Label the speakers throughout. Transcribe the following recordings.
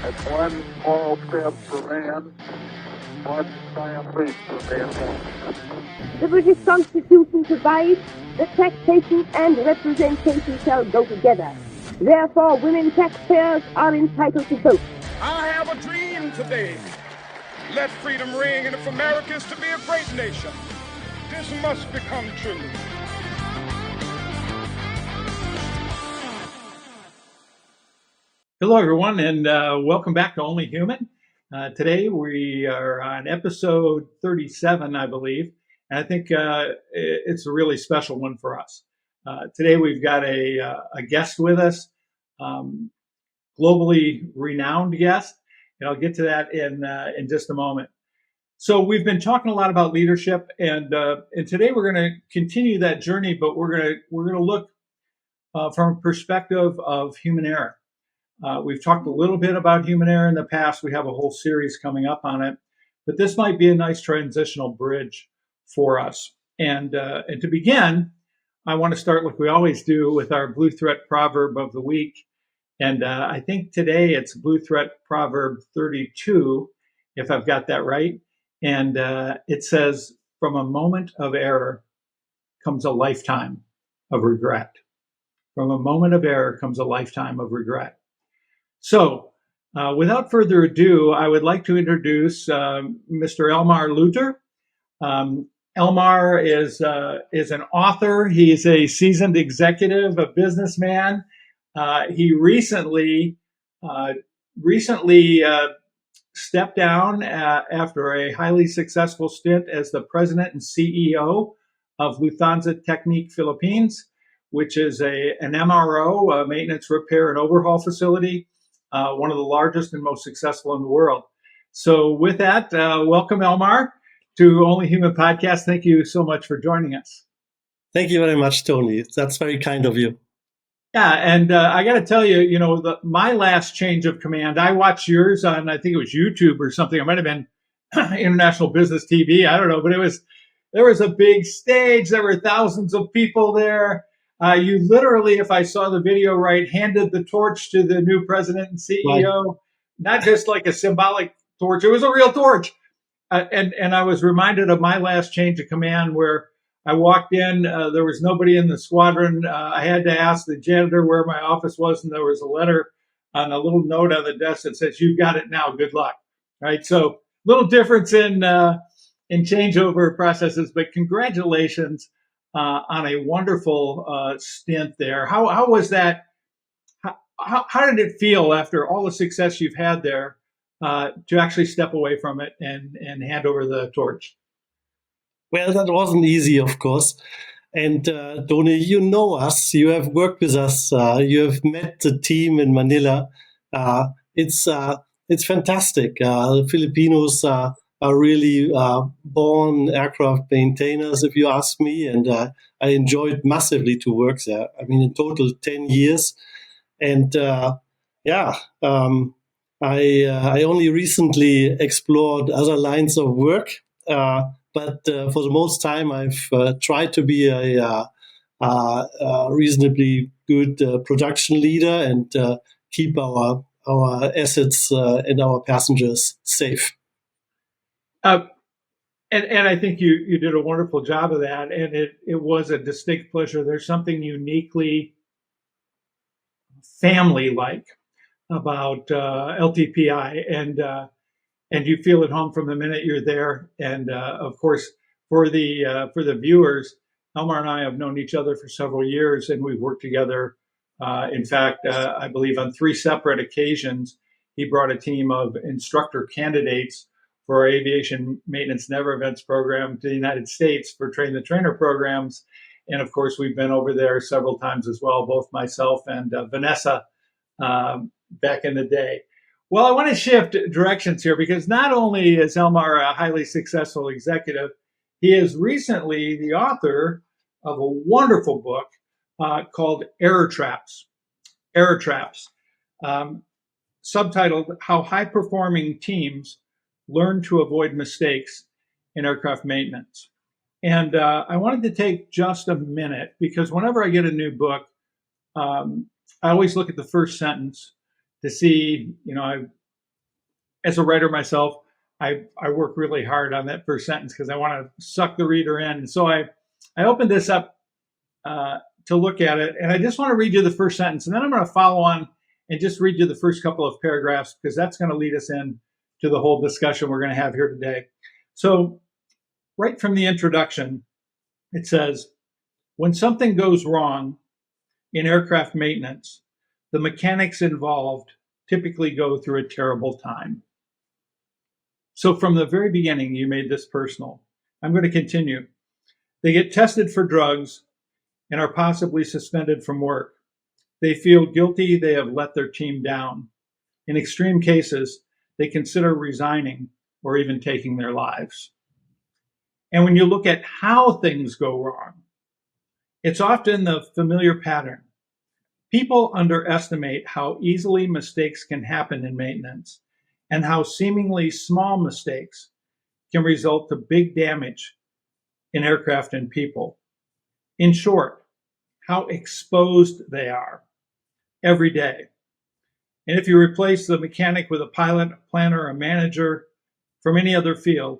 Speaker 1: That's one small step for man, one giant leap for mankind.
Speaker 2: The British Constitution provides that taxation and representation shall go together. Therefore, women taxpayers are entitled to vote.
Speaker 3: I have a dream today. Let freedom ring, and if America is to be a great nation, this must become true.
Speaker 4: Hello, everyone, and welcome back to Only Human. Today we are on episode 37, I believe, and I think it's a really special one for us. Today we've got a guest with us, globally renowned guest, and I'll get to that in just a moment. So we've been talking a lot about leadership, and today we're going to continue that journey, but we're going to look from a perspective of human error. We've talked a little bit about human error in the past. We have a whole series coming up on it, but this might be a nice transitional bridge for us. And to begin, I want to start like we always do with our Blue Threat Proverb of the week. And I think today it's Blue Threat Proverb 32, if I've got that right. And it says, from a moment of error comes a lifetime of regret. From a moment of error comes a lifetime of regret. So, without further ado, I would like to introduce Mr. Elmar Luttar. Elmar is an author. He's a seasoned executive, a businessman. He recently stepped down after a highly successful stint as the president and CEO of Lufthansa Technik Philippines, which is an MRO, a maintenance, repair, and overhaul facility. One of the largest and most successful in the world. So with that, welcome, Elmar, to Only Human Podcast. Thank you so much for joining us.
Speaker 5: Thank you very much, Tony. That's very kind of you.
Speaker 4: Yeah, and I got to tell you, my last change of command, I watched yours on, I think it was YouTube or something. It might have been International Business TV. I don't know, but there was a big stage. There were thousands of people there. You literally, if I saw the video right, handed the torch to the new president and CEO, right. Not just like a symbolic torch. It was a real torch. And I was reminded of my last change of command where I walked in, there was nobody in the squadron. I had to ask the janitor where my office was, and there was a letter on a little note on the desk that says, "You've got it now. Good luck." Right. So little difference in changeover processes, but congratulations. On a wonderful stint there. How was that? How did it feel after all the success you've had there to actually step away from it and hand over the torch?
Speaker 5: Well, that wasn't easy, of course. And Tony, you know us. You have worked with us. You have met the team in Manila. It's fantastic. The Filipinos are really born aircraft maintainers, if you ask me, and I enjoyed massively to work there. I mean, in total, 10 years. And I only recently explored other lines of work, but for the most time, I've tried to be a reasonably good production leader and keep our assets and our passengers safe.
Speaker 4: And I think you did a wonderful job of that, and it was a distinct pleasure. There's something uniquely family-like about LTPI, and you feel at home from the minute you're there. And of course, for the viewers, Elmar and I have known each other for several years, and we've worked together. In fact, I believe on 3 separate occasions, he brought a team of instructor candidates for our aviation maintenance never events program to the United States for train the trainer programs. And of course, we've been over there several times as well, both myself and Vanessa back in the day. Well, I want to shift directions here because not only is Elmar a highly successful executive, he is recently the author of a wonderful book called Error Traps. Error Traps, subtitled How High-Performing Teams Learn to Avoid Mistakes in Aircraft Maintenance. And I wanted to take just a minute because whenever I get a new book, I always look at the first sentence to see, as a writer myself, I work really hard on that first sentence because I want to suck the reader in. And so I opened this up to look at it, and I just want to read you the first sentence, and then I'm going to follow on and just read you the first couple of paragraphs because that's going to lead us in to the whole discussion we're going to have here today. So right from the introduction, it says, when something goes wrong in aircraft maintenance, the mechanics involved typically go through a terrible time. So from the very beginning, you made this personal. I'm going to continue. They get tested for drugs and are possibly suspended from work. They feel guilty they have let their team down. In extreme cases, they consider resigning or even taking their lives. And when you look at how things go wrong, it's often the familiar pattern. People underestimate how easily mistakes can happen in maintenance and how seemingly small mistakes can result to big damage in aircraft and people. In short, how exposed they are every day. And if you replace the mechanic with a pilot, a planner, a manager from any other field,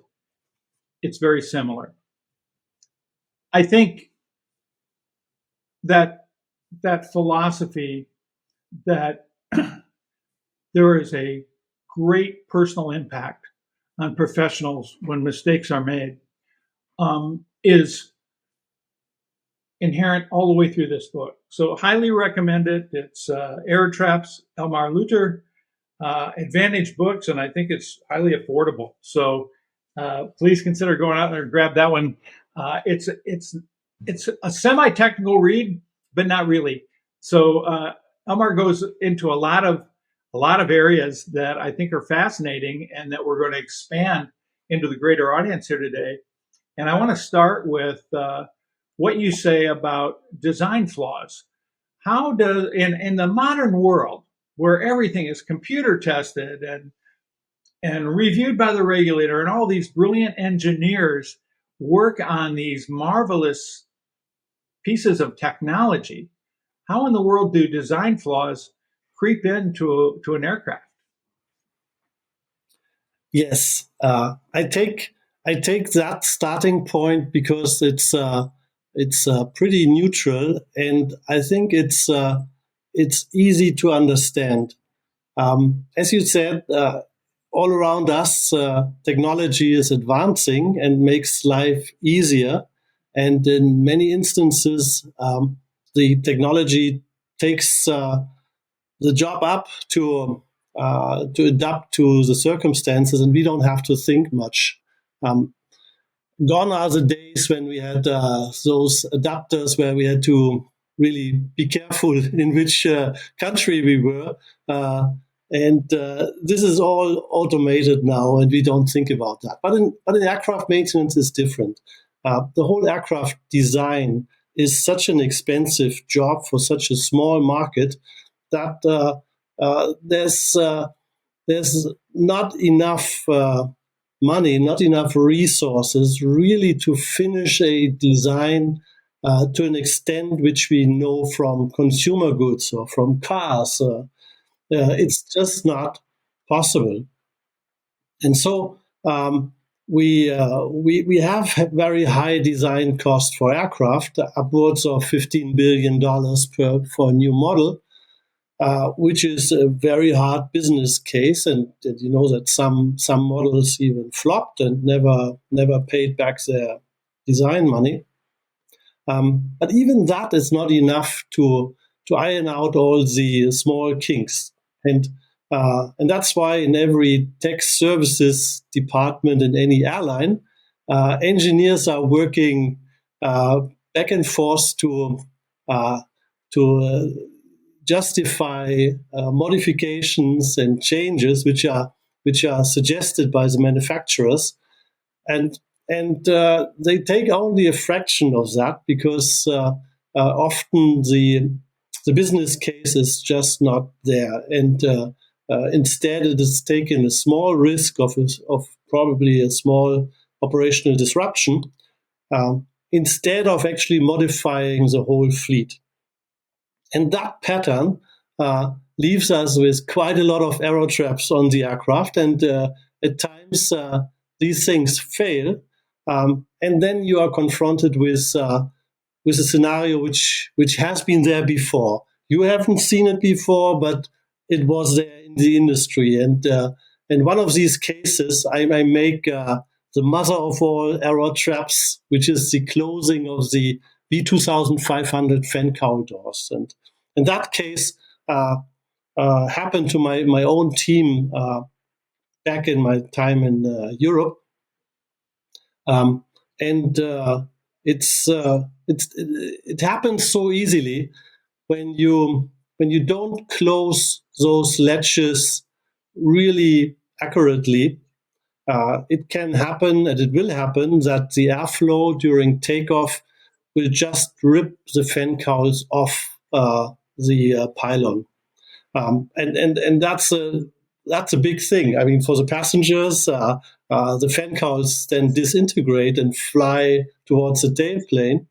Speaker 4: it's very similar. I think that philosophy that there is a great personal impact on professionals when mistakes are made is inherent all the way through this book. So highly recommend it. It's Air Traps, Elmar Luttar, Advantage Books, and I think it's highly affordable. So please consider going out there and grab that one. It's a semi-technical read, but not really. So Elmar goes into a lot of areas that I think are fascinating and that we're going to expand into the greater audience here today. And I want to start with what you say about design flaws. How does, in the modern world where everything is computer tested and reviewed by the regulator and all these brilliant engineers work on these marvelous pieces of technology, how in the world do design flaws creep into an aircraft?
Speaker 5: Yes, I take that starting point because it's pretty neutral, and I think it's easy to understand. As you said, all around us, technology is advancing and makes life easier, and in many instances, the technology takes the job up to adapt to the circumstances, and we don't have to think much. Gone are the days when we had those adapters where we had to really be careful in which country we were. And this is all automated now, and we don't think about that. But in aircraft maintenance is different. The whole aircraft design is such an expensive job for such a small market that there's not enough money, not enough resources really to finish a design to an extent which we know from consumer goods or from cars. It's just not possible. And so we have very high design costs for aircraft, upwards of $15 billion for a new model. Which is a very hard business case, and you know that some models even flopped and never paid back their design money. But even that is not enough to iron out all the small kinks, and that's why in every tech services department in any airline, engineers are working back and forth to justify modifications and changes which are suggested by the manufacturers, and they take only a fraction of that because often the business case is just not there, and instead it is taken a small risk of probably a small operational disruption instead of actually modifying the whole fleet. And that pattern leaves us with quite a lot of arrow traps on the aircraft, and at times these things fail, and then you are confronted with a scenario which has been there before. You haven't seen it before, but it was there in the industry. And one of these cases, I make the mother of all arrow traps, which is the closing of the V2500 fan cowl doors. And in that case, happened to my own team back in my time in Europe, and it happens so easily when you don't close those latches really accurately. It can happen, and it will happen, that the airflow during takeoff will just rip the fan cowls off the pylon, and that's a big thing. I mean, for the passengers, the fan cowls then disintegrate and fly towards the tailplane.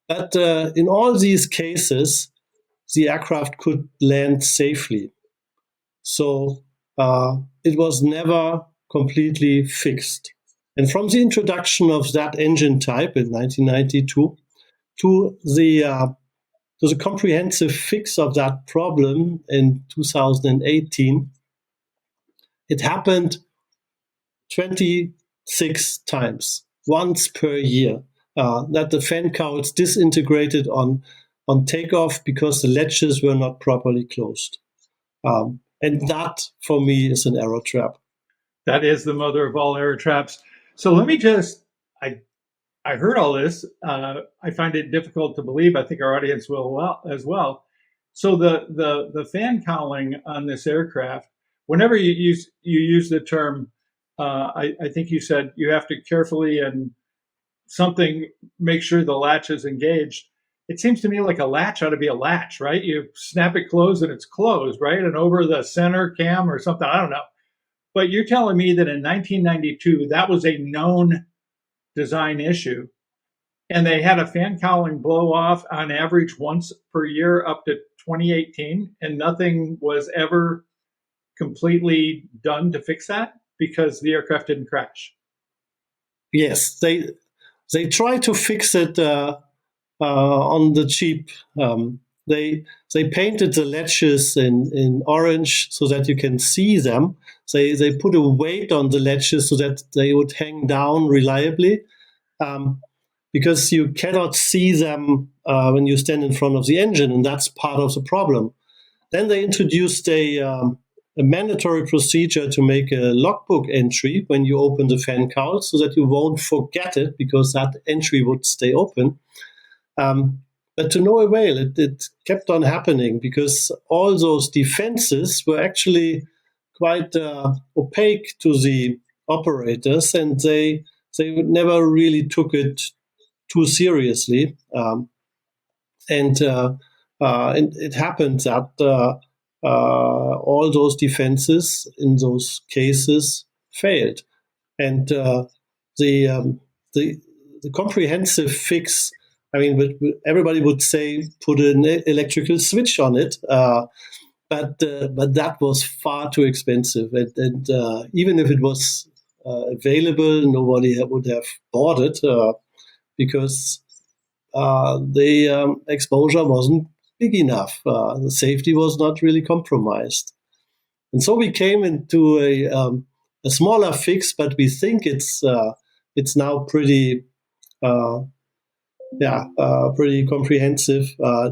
Speaker 5: But in all these cases, the aircraft could land safely. So it was never completely fixed. And from the introduction of that engine type in 1992 to the comprehensive fix of that problem in 2018, it happened 26 times, once per year, that the fan cowls disintegrated on takeoff because the latches were not properly closed. And that, for me, is an arrow trap.
Speaker 4: That is the mother of all arrow traps. So let me just, I heard all this. I find it difficult to believe. I think our audience will as well. So the fan cowling on this aircraft, whenever you use the term, I think you said you have to carefully and something make sure the latch is engaged. It seems to me like a latch ought to be a latch, right? You snap it closed and it's closed, right? And over the center cam or something, I don't know. But you're telling me that in 1992, that was a known design issue. And they had a fan cowling blow off on average once per year up to 2018. And nothing was ever completely done to fix that because the aircraft didn't crash.
Speaker 5: Yes, they try to fix it on the cheap. They painted the latches in orange so that you can see them. They put a weight on the latches so that they would hang down reliably, because you cannot see them when you stand in front of the engine, and that's part of the problem. Then they introduced a mandatory procedure to make a logbook entry when you open the fan cowl so that you won't forget it, because that entry would stay open. But to no avail, it kept on happening because all those defenses were actually quite opaque to the operators, and they never really took it too seriously. And it happened that all those defenses in those cases failed, and the comprehensive fix. I mean, everybody would say put an electrical switch on it, but that was far too expensive, and even if it was available, nobody would have bought it because the exposure wasn't big enough. The safety was not really compromised, and so we came into a smaller fix, but we think it's now pretty. Pretty comprehensive.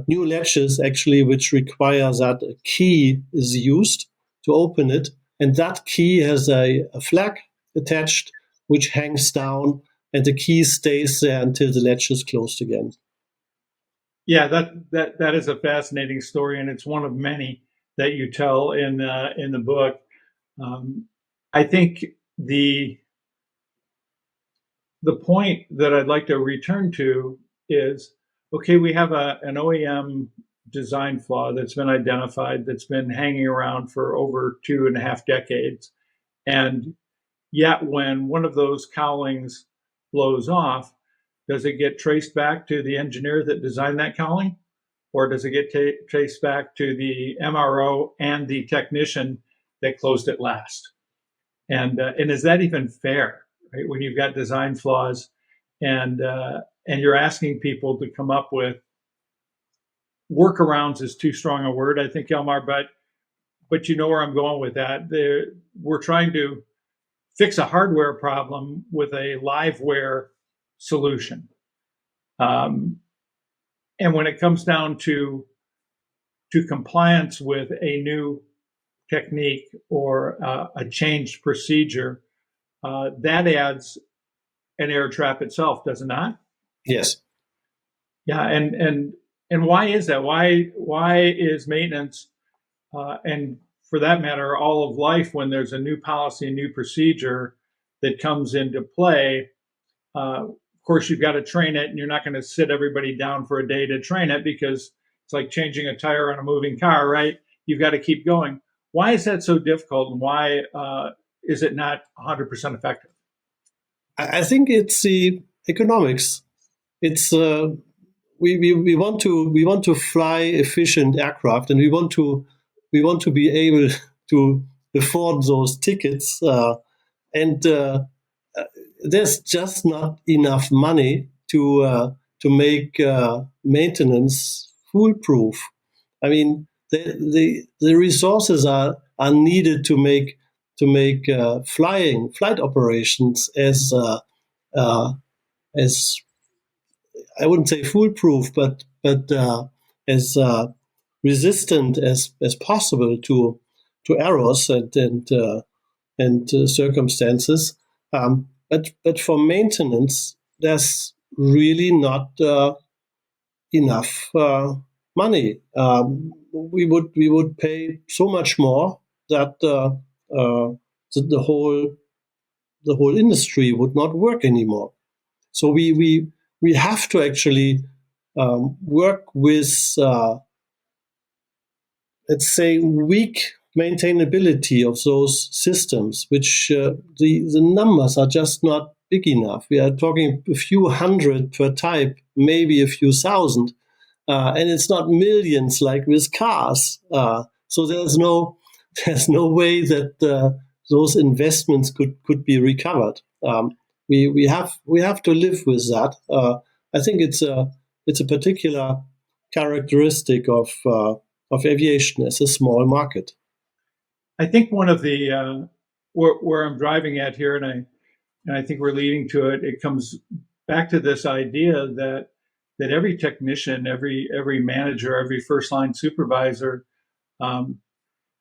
Speaker 5: New latches, actually, which require that a key is used to open it, and that key has a flag attached which hangs down, and the key stays there until the latch is closed again.
Speaker 4: Yeah, that is a fascinating story, and it's one of many that you tell in the book. I think the point that I'd like to return to is, okay, we have an OEM design flaw that's been identified, that's been hanging around for over 2.5 decades. And yet when one of those cowlings blows off, does it get traced back to the engineer that designed that cowling? or does it get traced back to the MRO and the technician that closed it last? And is that even fair, right? When you've got design flaws, and you're asking people to come up with workarounds is too strong a word, I think, Elmar, but you know where I'm going with that. We're trying to fix a hardware problem with a liveware solution. And when it comes down to compliance with a new technique or a changed procedure, that adds an error trap itself, does it not?
Speaker 5: Yes.
Speaker 4: Yeah, and why is that? Why is maintenance, and for that matter, all of life, when there's a new policy, a new procedure that comes into play, of course, you've got to train it, and you're not going to sit everybody down for a day to train it, because it's like changing a tire on a moving car, right? You've got to keep going. Why is that so difficult, and why is it not 100% effective?
Speaker 5: I think it's the economics. It's we want to fly efficient aircraft, and we want to be able to afford those tickets, and there's just not enough money to make maintenance foolproof. I mean, the resources are needed to make flight operations as I wouldn't say foolproof, but as resistant as possible to errors and circumstances. But for maintenance, there's really not enough money. We would pay so much more that the whole industry would not work anymore. So we have to actually work with let's say weak maintainability of those systems, which the numbers are just not big enough. We are talking a few hundred per type, maybe a few thousand, and it's not millions like with cars. So there's no way that those investments could be recovered. We have to live with that. I think it's a particular characteristic of aviation as a small market.
Speaker 4: I think one of the where I'm driving at here, and I think we're leading to it. It comes back to this idea that every technician, every manager, every first line supervisor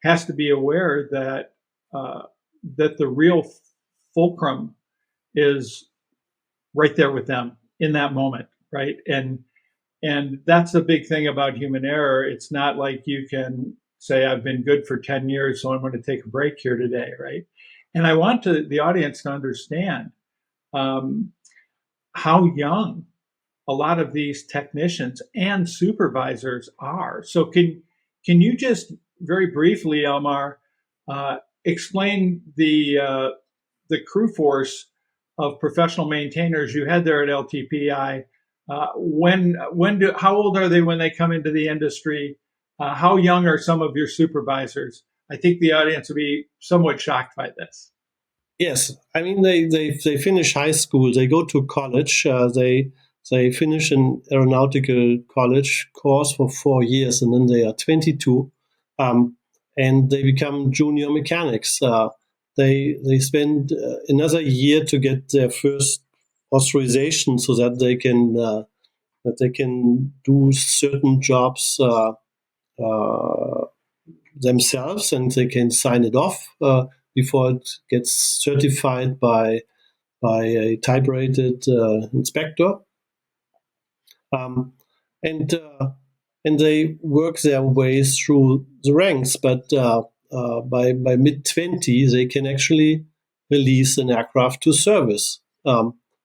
Speaker 4: has to be aware that the real fulcrum is right there with them in that moment, right? And that's the big thing about human error. It's not like you can say, I've been good for 10 years, so I'm going to take a break here today, right? And I want the audience to understand how young a lot of these technicians and supervisors are. So can you just very briefly, Elmar, explain the crew force of professional maintainers you had there at LTPI? How old are they when they come into the industry? How young are some of your supervisors? I think the audience will be somewhat shocked by this.
Speaker 5: Yes, I mean they finish high school, they go to college, they finish an aeronautical college course for 4 years, and then they are 22, and they become junior mechanics. They spend another year to get their first authorization, so that they can do certain jobs themselves, and they can sign it off before it gets certified by a type-rated inspector. And they work their way through the ranks, but by mid-20, they can actually release an aircraft to service.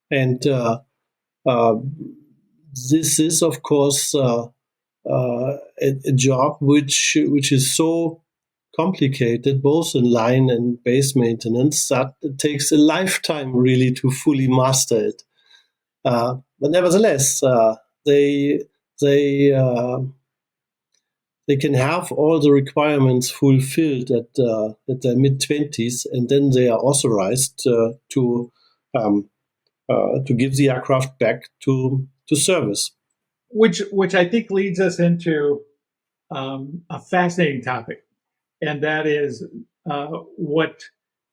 Speaker 5: And this is, of course, a job which is so complicated, both in line and base maintenance, that it takes a lifetime really to fully master it. But nevertheless, they they can have all the requirements fulfilled at their mid-20s, and then they are authorized to give the aircraft back to service.
Speaker 4: Which I think leads us into a fascinating topic, and that is what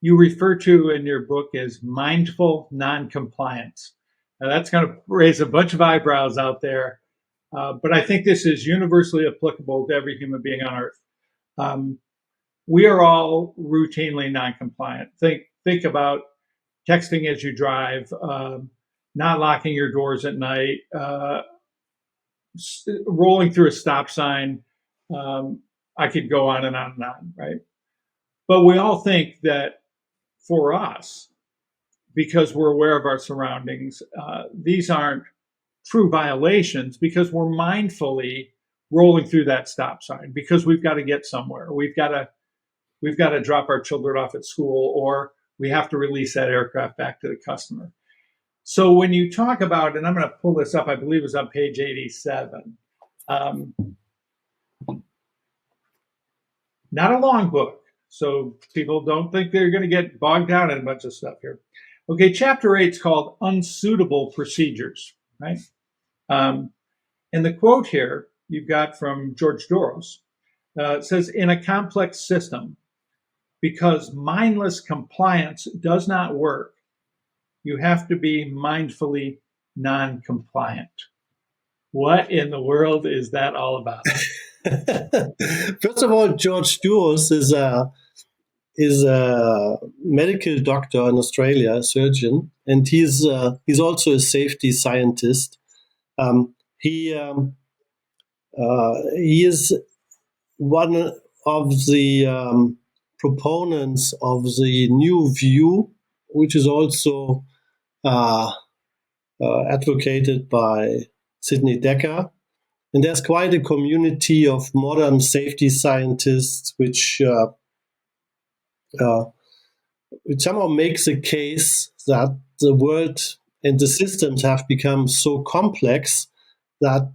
Speaker 4: you refer to in your book as mindful noncompliance. Now, that's going to raise a bunch of eyebrows out there, but I think this is universally applicable to every human being on Earth. We are all routinely noncompliant. Think about texting as you drive, not locking your doors at night, rolling through a stop sign. I could go on and on and on, right? But we all think that for us, because we're aware of our surroundings, these aren't true violations because we're mindfully rolling through that stop sign because we've got to get somewhere. We've got to drop our children off at school, or we have to release that aircraft back to the customer. So when you talk about, and I'm going to pull this up, I believe it was on page 87. Not a long book, so people don't think they're going to get bogged down in a bunch of stuff here. Okay, chapter 8 is called Unsuitable Procedures, right? And the quote here you've got from George Doros. It says, in a complex system, because mindless compliance does not work, you have to be mindfully non-compliant. What in the world is that all about?
Speaker 5: First of all, George Doros is a medical doctor in Australia, a surgeon, and he's also a safety scientist. He is one of the proponents of the new view, which is also advocated by Sidney Dekker. And there's quite a community of modern safety scientists which somehow makes a case that the world and the systems have become so complex that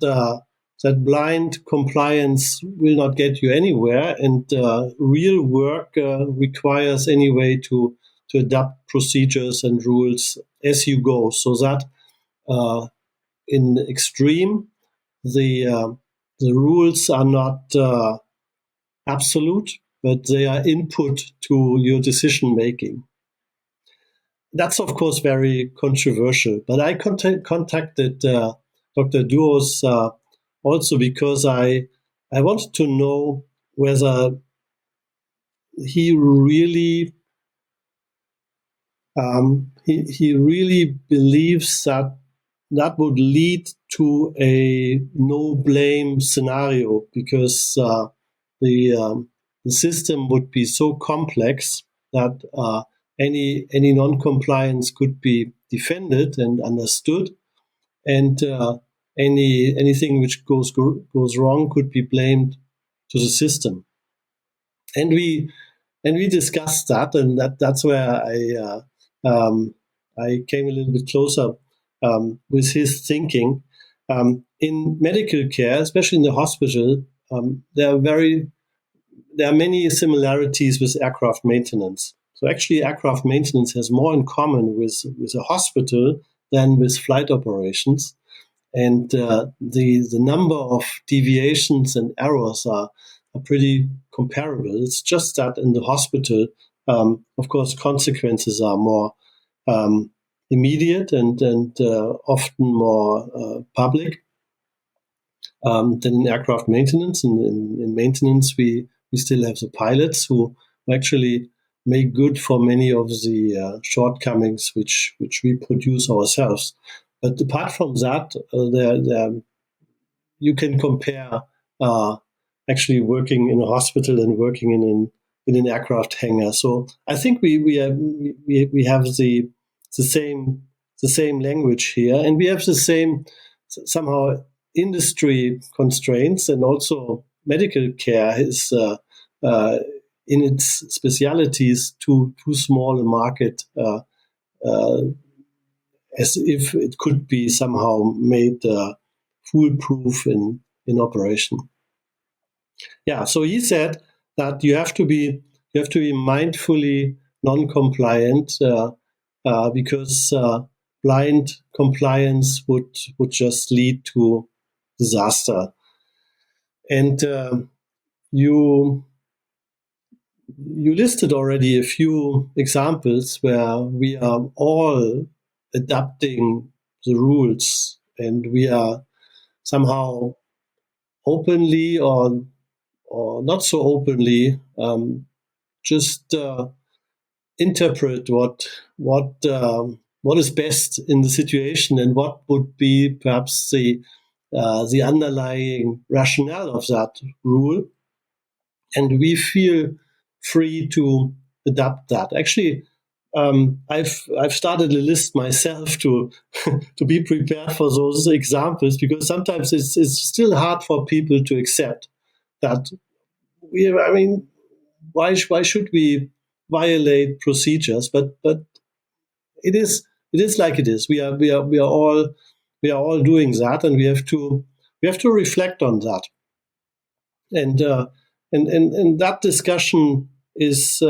Speaker 5: that blind compliance will not get you anywhere, and real work requires anyway to adapt procedures and rules as you go, so that in the extreme the rules are not absolute, but they are input to your decision making. That's of course very controversial, but I contacted Dr. Doros also because I wanted to know whether he really believes that would lead to a no blame scenario, because the system would be so complex that any non-compliance could be defended and understood, and anything which goes wrong could be blamed to the system. And we discussed that, and that's where I came a little bit closer with his thinking. In medical care, especially in the hospital, there are many similarities with aircraft maintenance. So actually, aircraft maintenance has more in common with a hospital than with flight operations. And the number of deviations and errors are pretty comparable. It's just that in the hospital, of course, consequences are more immediate and often more public than in aircraft maintenance. In maintenance, we still have the pilots who actually make good for many of the shortcomings which we produce ourselves. But apart from that, you can compare actually working in a hospital and working in an aircraft hangar. So I think we have the same language here, and we have the same somehow industry constraints, and also medical care is in its specialities too small a market as if it could be somehow made foolproof in operation. So he said that you have to be mindfully non-compliant because blind compliance would just lead to disaster. And you listed already a few examples where we are all adapting the rules, and we are somehow openly or not so openly just interpret what is best in the situation and what would be perhaps the underlying rationale of that rule, and we feel free to adapt that. Actually, I've started a list myself to to be prepared for those examples, because sometimes it's still hard for people to accept that why should we violate procedures? But it is like it is. We are all doing that, and we have to reflect on that. And that discussion is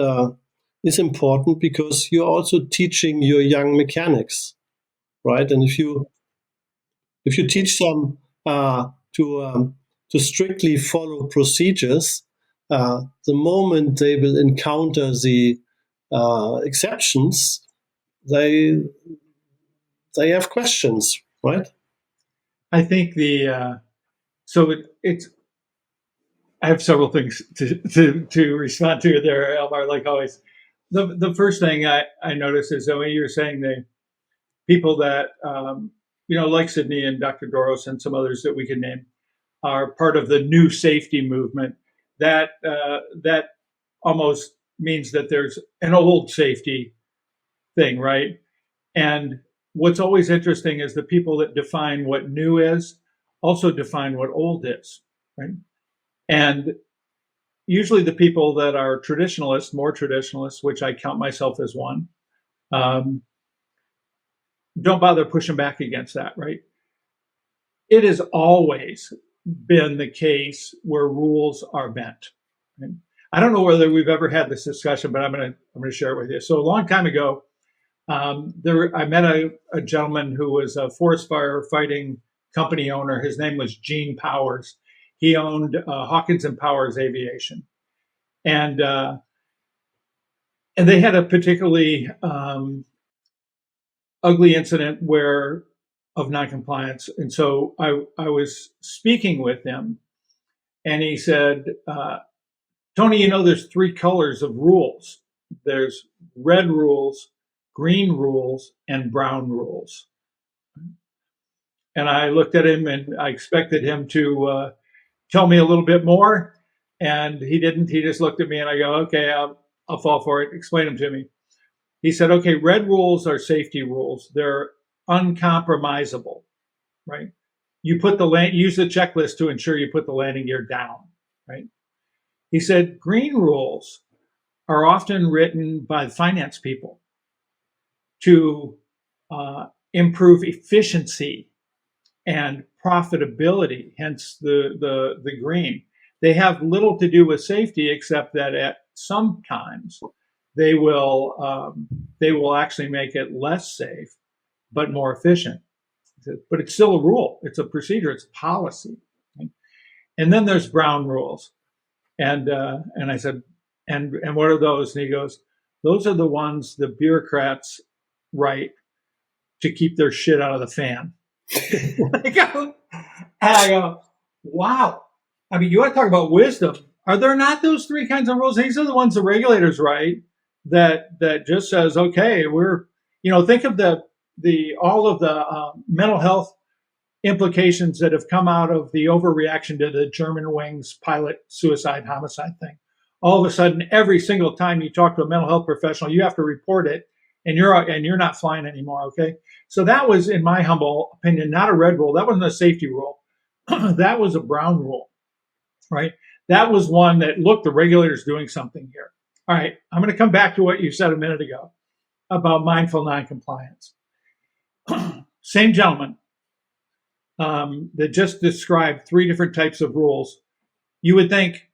Speaker 5: important, because you're also teaching your young mechanics, right? And if you teach them to strictly follow procedures, the moment they will encounter the exceptions, they have questions, right?
Speaker 4: I think it's. I have several things to respond to there, Elmar. Like always, the first thing I noticed is that when you're saying the people that like Sydney and Dr. Doros and some others that we can name, are part of the new safety movement. That almost means that there's an old safety thing, right? And what's always interesting is the people that define what new is also define what old is, right? And usually the people that are traditionalists, more traditionalists, which I count myself as one, don't bother pushing back against that, right? It has always been the case where rules are bent. Right? I don't know whether we've ever had this discussion, but I'm going to share it with you. So a long time ago, I met a gentleman who was a forest fire fighting company owner. His name was Gene Powers. He owned Hawkins and Powers Aviation, and they had a particularly ugly incident of noncompliance. And so I was speaking with him, and he said, Tony, there's three colors of rules. There's red rules, green rules, and brown rules. And I looked at him, and I expected him to tell me a little bit more. And he didn't. He just looked at me, and I go, okay, I'll fall for it. Explain them to me. He said, okay, red rules are safety rules. They're uncompromisable, right? You use the checklist to ensure you put the landing gear down, right? He said, green rules are often written by finance people to improve efficiency and profitability, hence the green. They have little to do with safety, except that at sometimes they will actually make it less safe, but more efficient. But it's still a rule. It's a procedure. It's policy. Right? And then there's brown rules. And I said, and what are those? And he goes, those are the ones the bureaucrats write to keep their shit out of the fan. And I go, wow. I mean, you want to talk about wisdom. Are there not those three kinds of rules? These are the ones the regulators write that just says, okay, think of all of the mental health implications that have come out of the overreaction to the German Wings pilot suicide homicide thing. All of a sudden, every single time you talk to a mental health professional, you have to report it, and you're not flying anymore. Okay, so that was, in my humble opinion, not a red rule. That wasn't a safety rule. That was a brown rule, right? That was one that, look, the regulator's doing something here. All right, I'm going to come back to what you said a minute ago about mindful noncompliance. Same gentleman that just described three different types of rules. You would think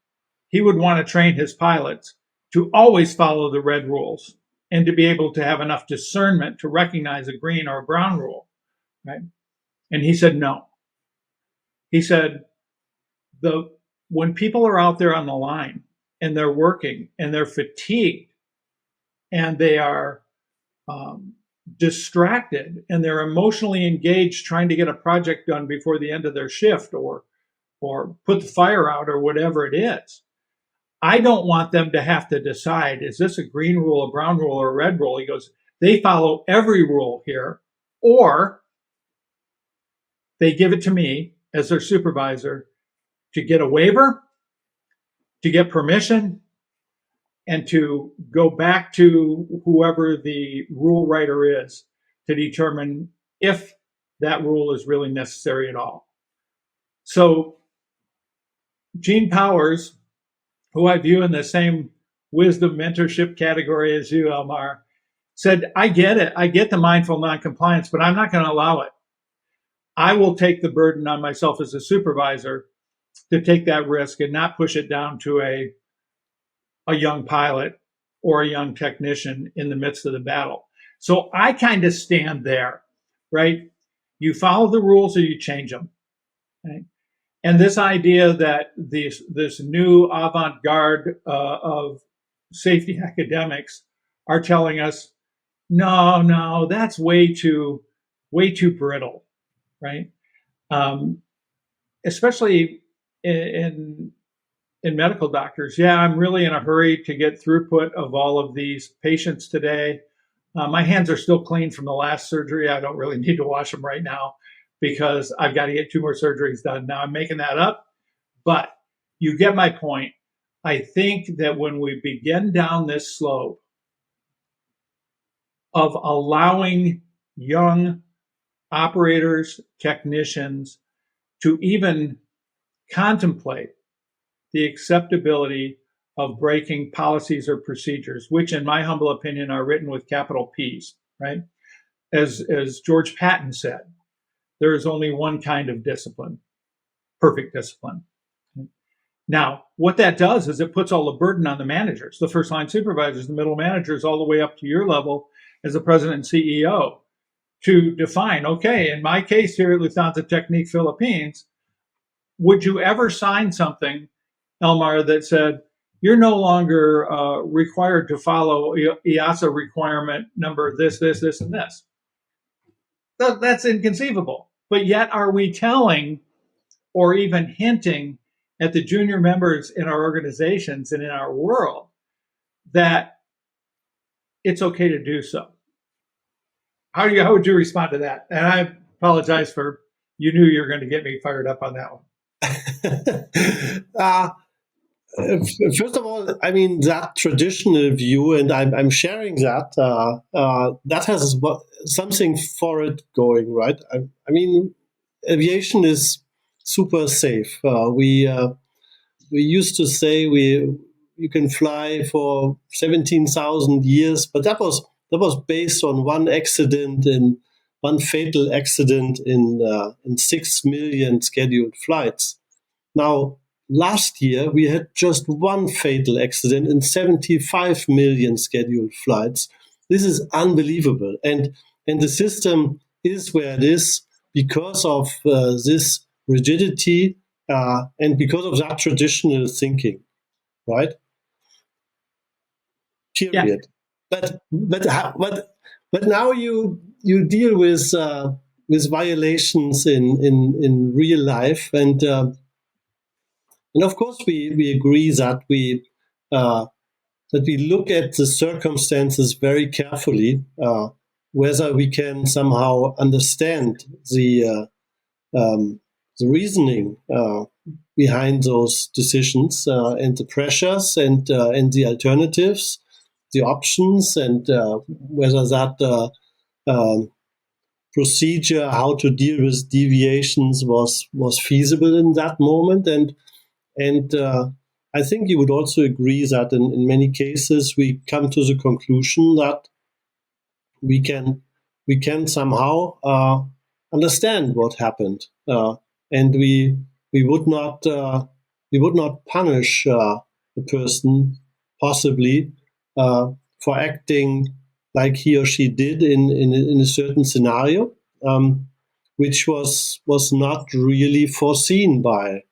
Speaker 4: he would want to train his pilots to always follow the red rules and to be able to have enough discernment to recognize a green or a brown rule, right? And he said no. He said when people are out there on the line and they're working and they're fatigued and they are distracted and they're emotionally engaged trying to get a project done before the end of their shift or put the fire out or whatever it is, I don't want them to have to decide, is this a green rule, a brown rule, or a red rule? He goes, they follow every rule here, or they give it to me as their supervisor to get a waiver, to get permission, and to go back to whoever the rule writer is to determine if that rule is really necessary at all. So Gene Powers, who I view in the same wisdom mentorship category as you, Elmar, said, I get it. I get the mindful noncompliance, but I'm not going to allow it. I will take the burden on myself as a supervisor to take that risk and not push it down to a young pilot or a young technician in the midst of the battle. So I kind of stand there, right? You follow the rules or you change them. Right? And this idea that this new avant-garde of safety academics are telling us, no, that's way too brittle, right? Especially in medical doctors. Yeah, I'm really in a hurry to get throughput of all of these patients today. My hands are still clean from the last surgery. I don't really need to wash them right now because I've got to get 2 more surgeries done. Now I'm making that up, but you get my point. I think that when we begin down this slope of allowing young operators, technicians to even contemplate the acceptability of breaking policies or procedures, which in my humble opinion are written with capital P's, right? As George Patton said, there is only one kind of discipline, perfect discipline. Now, what that does is it puts all the burden on the managers, the first line supervisors, the middle managers, all the way up to your level as the president and CEO to define, okay, in my case here at Lufthansa Technik Philippines, would you ever sign something, Elmar, that said, you're no longer required to follow EASA requirement number this, and this? That's inconceivable. But yet are we telling or even hinting at the junior members in our organizations and in our world that it's okay to do so? How would you respond to that? And I apologize for, you knew you were going to get me fired up on that one.
Speaker 5: First of all, I mean, that traditional view, and I'm sharing that, that has something for it going, right? I mean, aviation is super safe. We used to say you can fly for 17,000 years, but that was based on one fatal accident in 6 million scheduled flights. Now, last year we had just one fatal accident in 75 million scheduled flights. This is unbelievable, and the system is where it is because of this rigidity and because of that traditional thinking, right? Period. Yeah. But now you deal with violations in real life, and of course we agree that we look at the circumstances very carefully, whether we can somehow understand the reasoning behind those decisions and the pressures and the alternatives, the options, and whether that procedure, how to deal with deviations, was feasible in that moment. And I think you would also agree that in many cases we come to the conclusion that we can somehow understand what happened, and we would not punish a person possibly for acting like he or she did in a certain scenario, which was not really foreseen by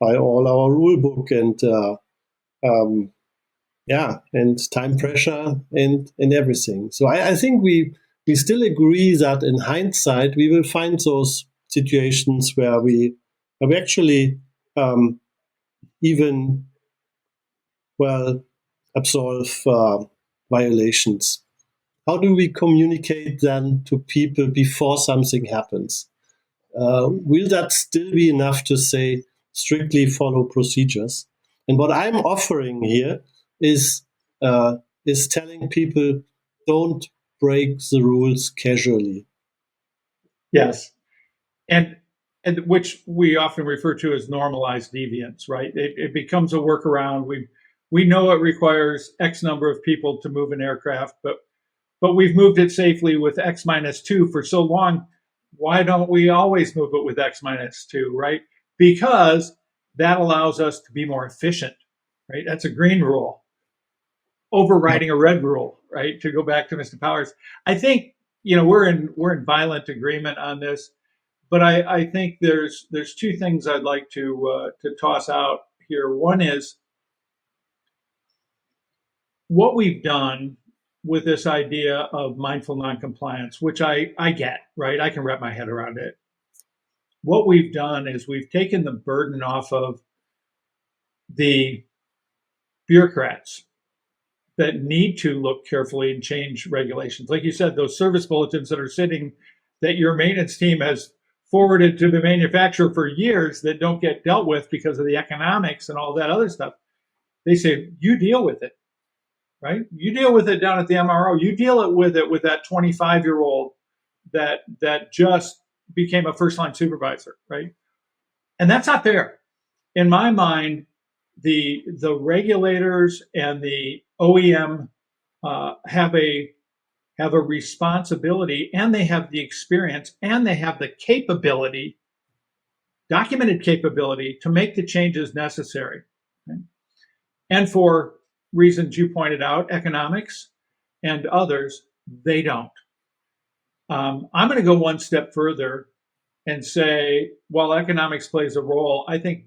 Speaker 5: all our rule book and and time pressure and everything. So I think we still agree that in hindsight we will find those situations where we actually even absolve violations. How do we communicate then to people before something happens? Will that still be enough to say strictly follow procedures? And what I'm offering here is telling people don't break the rules casually.
Speaker 4: Yes, and which we often refer to as normalized deviance, right? It becomes a workaround. We know it requires X number of people to move an aircraft, but we've moved it safely with X minus 2 for so long. Why don't we always move it with X minus 2, right? Because that allows us to be more efficient, right? That's a green rule, overriding a red rule, right? To go back to Mr. Powers, I think we're in violent agreement on this, but I think there's two things I'd like to toss out here. One is what we've done with this idea of mindful noncompliance, which I get, right? I can wrap my head around it. What we've done is we've taken the burden off of the bureaucrats that need to look carefully and change regulations. Like you said, those service bulletins that are sitting that your maintenance team has forwarded to the manufacturer for years that don't get dealt with because of the economics and all that other stuff. They say, you deal with it. Right? You deal with it down at the MRO. You deal with that 25-year-old that just became a first-line supervisor, right? And that's not fair. In my mind, the regulators and the OEM have a responsibility, and they have the experience, and they have the capability, documented capability, to make the changes necessary. Right? And for reasons you pointed out, economics and others, they don't. I'm going to go one step further and say, while economics plays a role, I think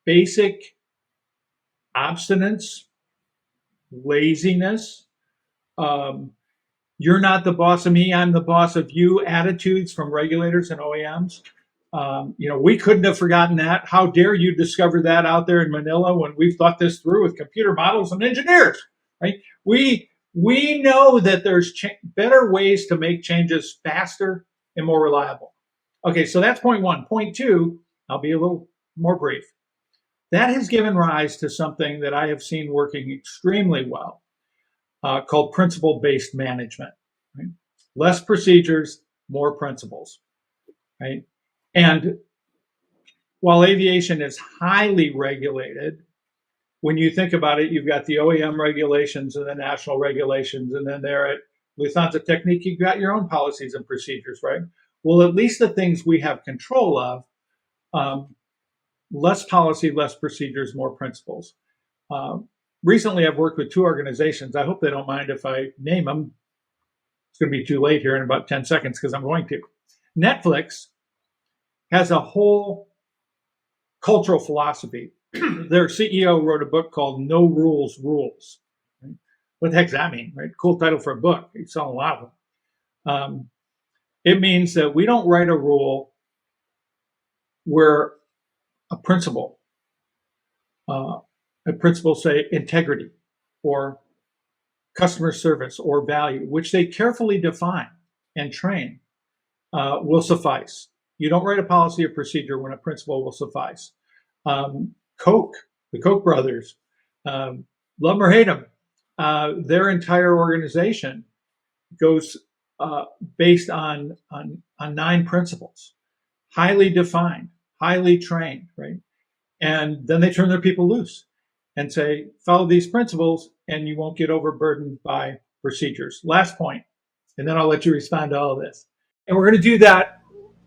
Speaker 4: basic obstinance, laziness, you're not the boss of me, I'm the boss of you attitudes from regulators and OEMs. We couldn't have forgotten that. How dare you discover that out there in Manila when we've thought this through with computer models and engineers, right? We know that there's better ways to make changes faster and more reliable. Okay, so that's point one. Point two, I'll be a little more brief. That has given rise to something that I have seen working extremely well, called principle-based management. Right? Less procedures, more principles, right? And while aviation is highly regulated, when you think about it, you've got the OEM regulations and the national regulations, and then there at Lufthansa Technik, you've got your own policies and procedures, right? Well, at least the things we have control of, less policy, less procedures, more principles. Recently, I've worked with two organizations. I hope they don't mind if I name them. It's going to be too late here in about 10 seconds because I'm going to. Netflix has a whole cultural philosophy. Their CEO wrote a book called No Rules Rules. Right? What the heck does that mean? Right? Cool title for a book. You sell a lot of them. It means that we don't write a rule where a principle, say integrity or customer service or value, which they carefully define and train, will suffice. You don't write a policy or procedure when a principle will suffice. Coke, the Koch brothers, love them or hate them, their entire organization goes based on 9 principles, highly defined, highly trained, right? And then they turn their people loose and say, follow these principles and you won't get overburdened by procedures. Last point, and then I'll let you respond to all of this. And we're going to do that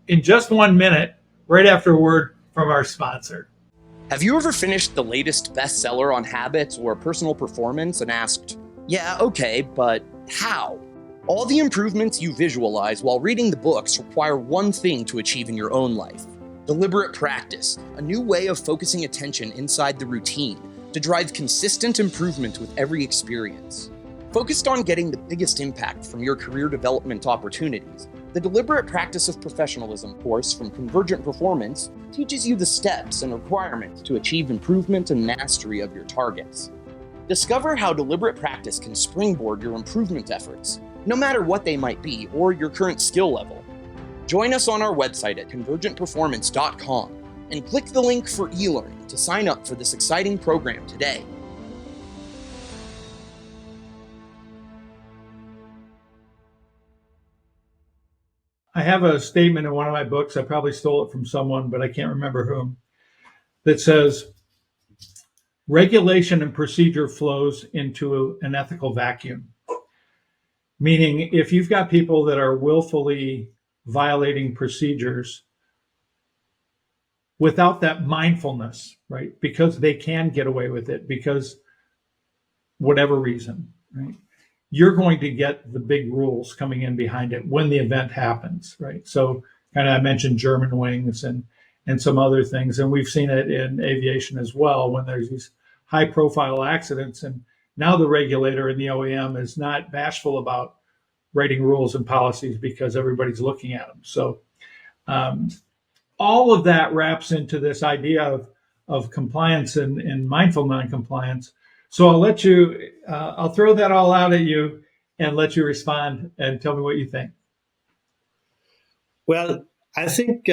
Speaker 4: in just 1 minute, right after a word from our sponsor.
Speaker 6: Have you ever finished the latest bestseller on habits or personal performance and asked, yeah, okay, but how? All the improvements you visualize while reading the books require one thing to achieve in your own life: deliberate practice, a new way of focusing attention inside the routine to drive consistent improvement with every experience. Focused on getting the biggest impact from your career development opportunities, the Deliberate Practice of Professionalism course from Convergent Performance teaches you the steps and requirements to achieve improvement and mastery of your targets. Discover how deliberate practice can springboard your improvement efforts, no matter what they might be or your current skill level. Join us on our website at convergentperformance.com and click the link for e-learning to sign up for this exciting program today.
Speaker 4: I have a statement in one of my books, I probably stole it from someone, but I can't remember whom, that says, regulation and procedure flows into an ethical vacuum. Meaning, if you've got people that are willfully violating procedures without that mindfulness, right? Because they can get away with it, because whatever reason, right? You're going to get the big rules coming in behind it when the event happens, right? So kind of I mentioned German wings and some other things, and we've seen it in aviation as well when there's these high profile accidents, and now the regulator and the OEM is not bashful about writing rules and policies because everybody's looking at them. So all of that wraps into this idea of compliance and mindful non-compliance. So I'll let you, I'll throw that all out at you and let you respond and tell me what you think.
Speaker 5: Well, I think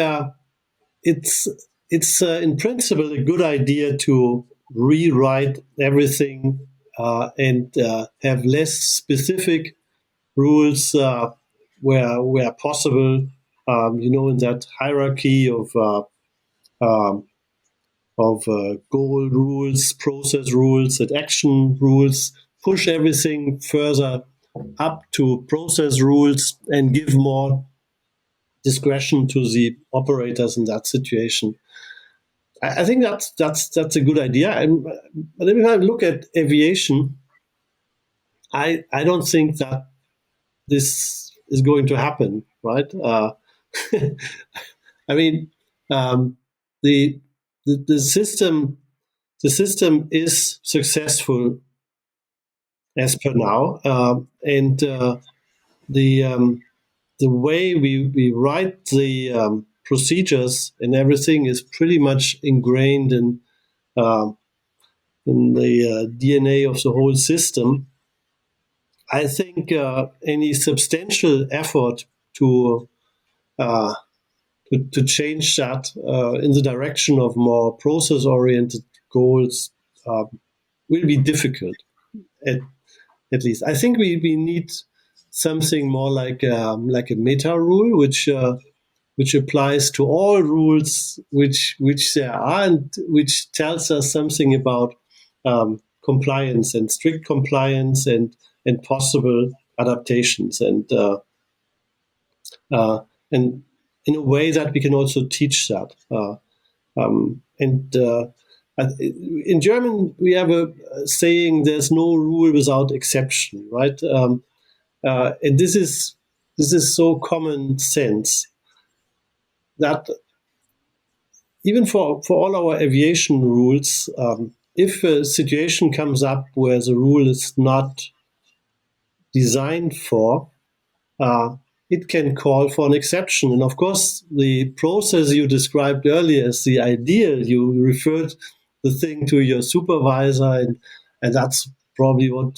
Speaker 5: it's in principle a good idea to rewrite everything and have less specific rules where possible. In that hierarchy of goal rules, process rules, and action rules, push everything further up to process rules and give more discretion to the operators in that situation. I think that's a good idea. But if I look at aviation, I don't think that this is going to happen, right? I mean, the system is successful as per now, and the way we write the procedures and everything is pretty much ingrained in the DNA of the whole system. I think any substantial effort to change that in the direction of more process-oriented goals will be difficult. At least, I think we need something more like a meta rule, which applies to all rules which there are, and which tells us something about compliance and strict compliance and possible adaptations, and in a way that we can also teach that. In German, we have a saying: "There's no rule without exception," right? And this is so common sense that even for all our aviation rules, if a situation comes up where the rule is not designed for, it can call for an exception. And of course, the process you described earlier is the ideal. You referred the thing to your supervisor, and that's probably what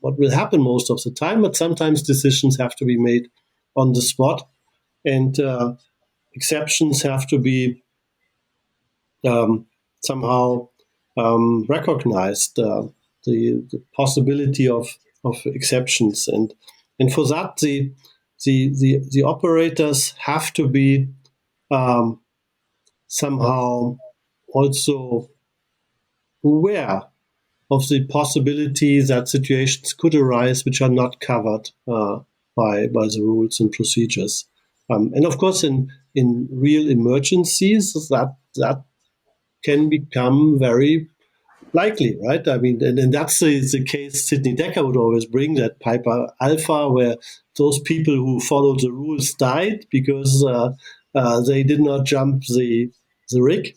Speaker 5: will happen most of the time. But sometimes decisions have to be made on the spot, and exceptions have to be somehow recognized. The possibility of exceptions, and for that the operators have to be somehow also aware of the possibility that situations could arise which are not covered by the rules and procedures. And of course, in real emergencies, that can become very likely, right? I mean, and that's the case Sidney Dekker would always bring, that Piper Alpha, where those people who followed the rules died because they did not jump the rig.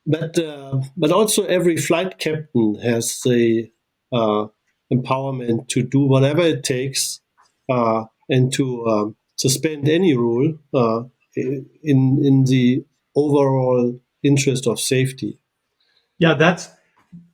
Speaker 5: But also every flight captain has the empowerment to do whatever it takes and to suspend any rule in the overall interest of safety.
Speaker 4: Yeah,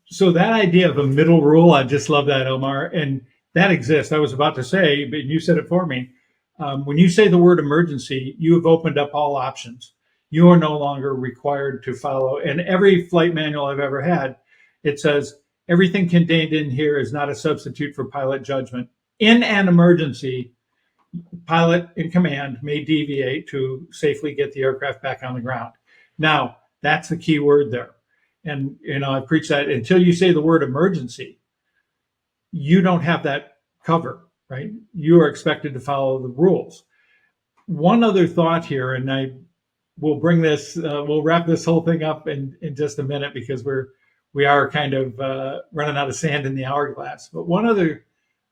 Speaker 4: so that idea of a middle rule, I just love that, Elmar, and that exists. I was about to say, but you said it for me. When you say the word emergency, you have opened up all options. You are no longer required to follow. And every flight manual I've ever had, it says everything contained in here is not a substitute for pilot judgment. In an emergency, pilot in command may deviate to safely get the aircraft back on the ground. Now, that's the key word there. And, I preach that until you say the word emergency, you don't have that cover, right? You are expected to follow the rules. One other thought here, and we'll wrap this whole thing up in just a minute because we are kind of running out of sand in the hourglass. But one other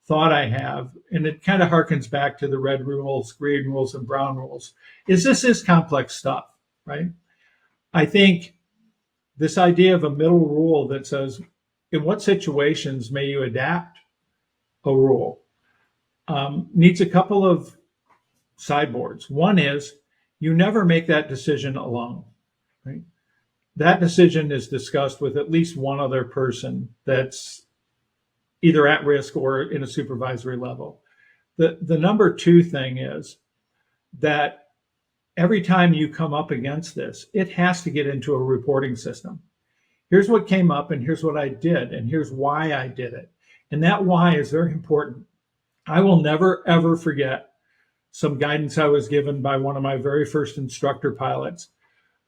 Speaker 4: thought I have, and it kind of harkens back to the red rules, green rules, and brown rules, is this is complex stuff, right? I think this idea of a middle rule that says, in what situations may you adapt a rule, needs a couple of sideboards. One is you never make that decision alone, right? That decision is discussed with at least one other person that's either at risk or in a supervisory level. The number two thing is that every time you come up against this, it has to get into a reporting system. Here's what came up, and here's what I did, and here's why I did it. And that why is very important. I will never, ever forget some guidance I was given by one of my very first instructor pilots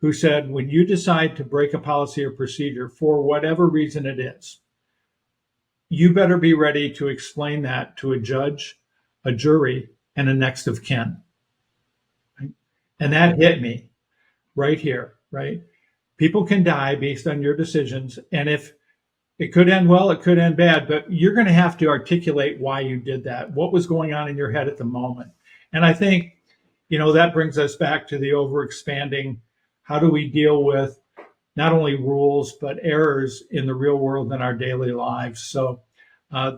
Speaker 4: who said, when you decide to break a policy or procedure for whatever reason it is, you better be ready to explain that to a judge, a jury, and a next of kin. Right? And that hit me right here, right? People can die based on your decisions. And if it could end well, it could end bad, but you're going to have to articulate why you did that, what was going on in your head at the moment. And I think, that brings us back to the overexpanding. How do we deal with not only rules, but errors in the real world in our daily lives? So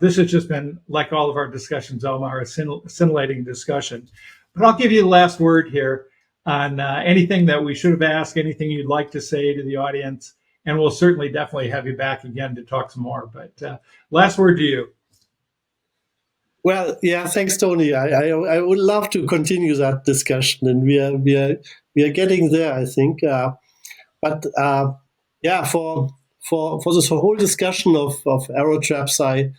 Speaker 4: this has just been, like all of our discussions, Elmar, a scintillating discussion. But I'll give you the last word here on anything that we should have asked, anything you'd like to say to the audience. And we'll certainly definitely have you back again to talk some more. But last word to you.
Speaker 5: Well, yeah, thanks, Tony. I would love to continue that discussion, and we are getting there, I think. But for this whole discussion of arrow traps, I'm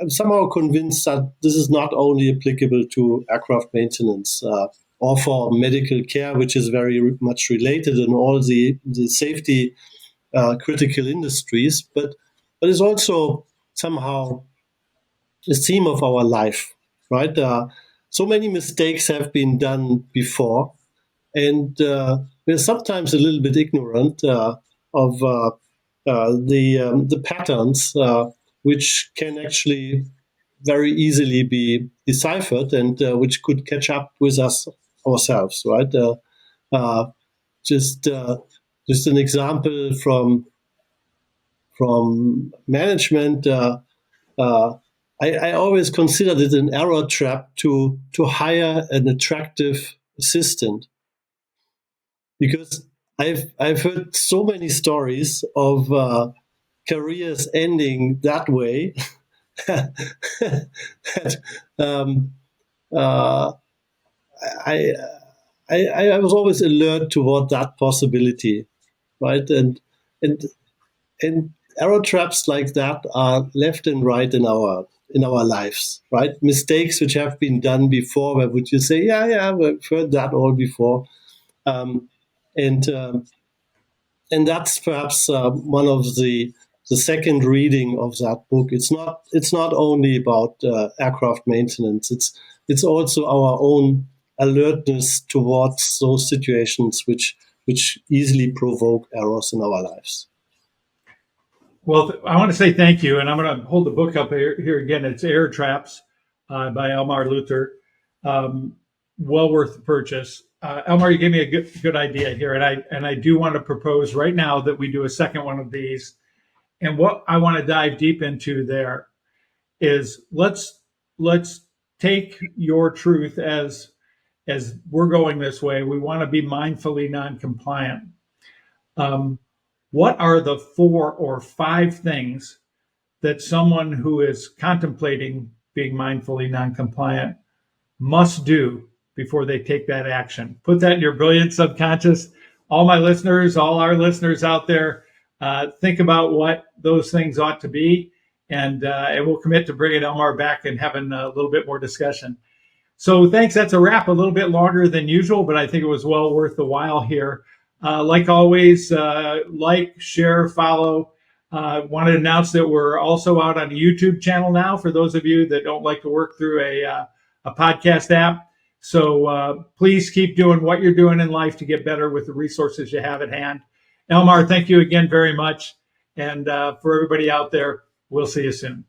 Speaker 5: somehow convinced that this is not only applicable to aircraft maintenance or for medical care, which is very much related in all the safety critical industries, but it's also somehow the theme of our life, right? So many mistakes have been done before, and we're sometimes a little bit ignorant of the patterns which can actually very easily be deciphered and which could catch up with us ourselves, right? Just an example from management. I always considered it an arrow trap to hire an attractive assistant, because I've heard so many stories of careers ending that way. I was always alert toward that possibility, right? And arrow traps like that are left and right in our lives, right? Mistakes which have been done before, where would you say, yeah, we've heard that all before, and that's perhaps one of the second reading of that book. It's not only about aircraft maintenance. It's also our own alertness towards those situations which which easily provoke errors in our lives.
Speaker 4: Well, I want to say thank you, and I'm going to hold the book up here again. It's Air Traps by Elmar Luttar. Well worth the purchase. Elmar, you gave me a good idea here, and I do want to propose right now that we do a second one of these. And what I want to dive deep into there is let's take your truth as we're going this way. We want to be mindfully non-compliant. What are the 4 or 5 things that someone who is contemplating being mindfully non-compliant must do before they take that action? Put that in your brilliant subconscious. All my listeners, all our listeners out there, think about what those things ought to be, and we'll commit to bringing Elmar back and having a little bit more discussion. So thanks. That's a wrap. A little bit longer than usual, but I think it was well worth the while here. Like always, like, share, follow. Want to announce that we're also out on a YouTube channel now for those of you that don't like to work through a podcast app. So please keep doing what you're doing in life to get better with the resources you have at hand. Elmar, thank you again very much. And for everybody out there, we'll see you soon.